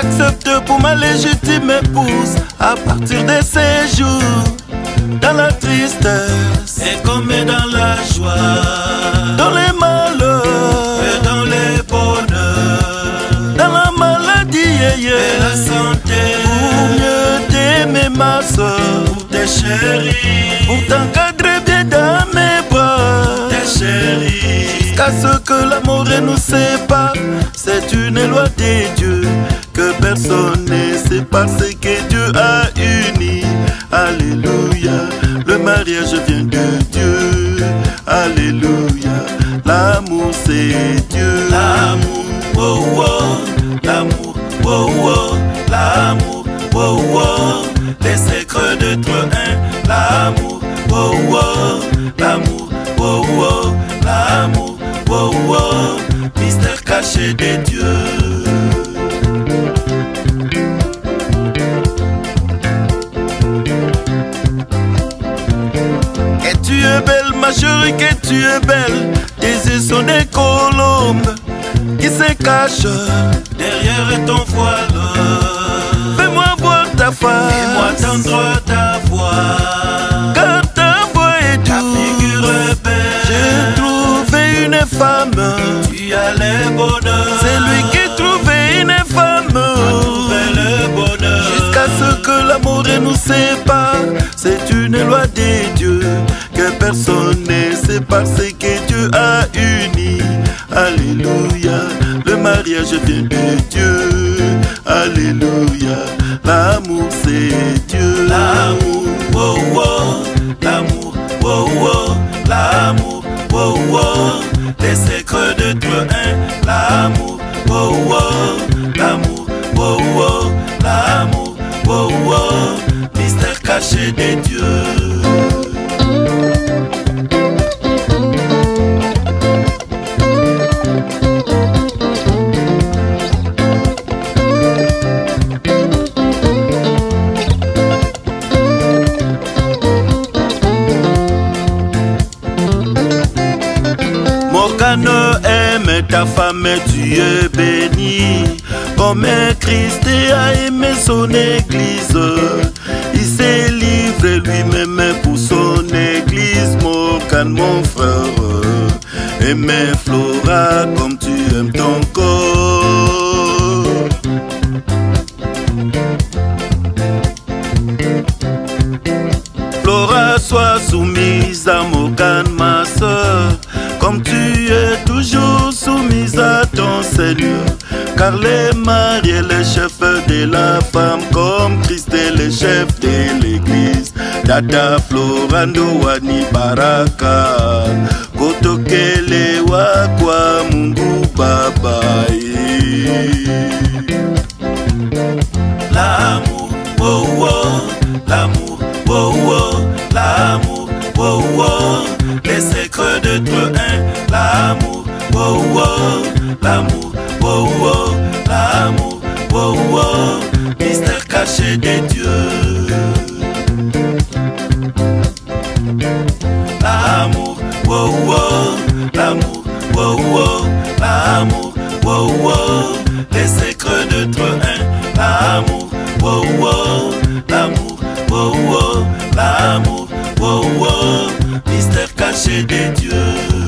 m'acceptes pour ma légitime épouse à partir de ces jours. Dans la tristesse et comme dans la joie, dans les malheurs et dans les bonheurs, dans la maladie et la santé, pour mieux t'aimer ma soeur, pour tes chéris, pour t'encadrer bien dans mes bras, tes chéris, jusqu'à ce que l'amour nous sépare. C'est une loi des dieux que personne ne sépare, c'est que Dieu a uni. Alléluia, le mariage vient de Dieu. Alléluia, l'amour c'est Dieu. L'amour, oh oh, l'amour, oh oh, l'amour, oh oh, les secrets d'être un. L'amour, oh oh, l'amour, oh oh, l'amour, oh oh, mystère caché des dieux. Que tu es belle ma chérie, que tu es belle. Tes yeux sont des colombes qui se cachent derrière ton voile. Fais-moi voir ta face, fais-moi entendre ta voix, car ta voix est douce. Ta figure est belle. J'ai trouvé une femme, tu as le bonheur. c'est lui qui trouvait une femme. Trouvé le bonheur. Jusqu'à ce que l'amour nous sépare. C'est une loi des dieux que personne ne sépare, c'est que Dieu a uni. Alléluia, le mariage vient de Dieu. Alléluia, l'amour c'est Dieu. L'amour, oh oh, l'amour, oh oh, l'amour, oh oh, les secrets de toi, un. L'amour, oh oh, l'amour, oh oh, l'amour, oh oh, mystère caché des dieux. Morgane aime ta femme, tu es béni. Comme Christ a aimé son église, il s'est livré lui-même pour son église. Morgane mon frère, aime Flora comme tu aimes ton corps. Flora, sois soumise à Morgane ma soeur, comme tu es toujours soumise à ton Seigneur. Car les maris est le chef de la femme, comme Christ est le chef de l'église. Dada Florando wani baraka, kotokele wakwa Mungu Baba. L'amour, oh oh, l'amour, oh oh, l'amour, oh oh, les secrets de toi, un. L'amour, oh oh, l'amour, oh oh, l'amour, oh oh, mystère caché des dieux. L'amour, oh oh, l'amour, oh oh, l'amour, oh oh, les secrets de toi, un. L'amour, oh oh, l'amour, oh oh, l'amour, oh oh, mystère caché des dieux.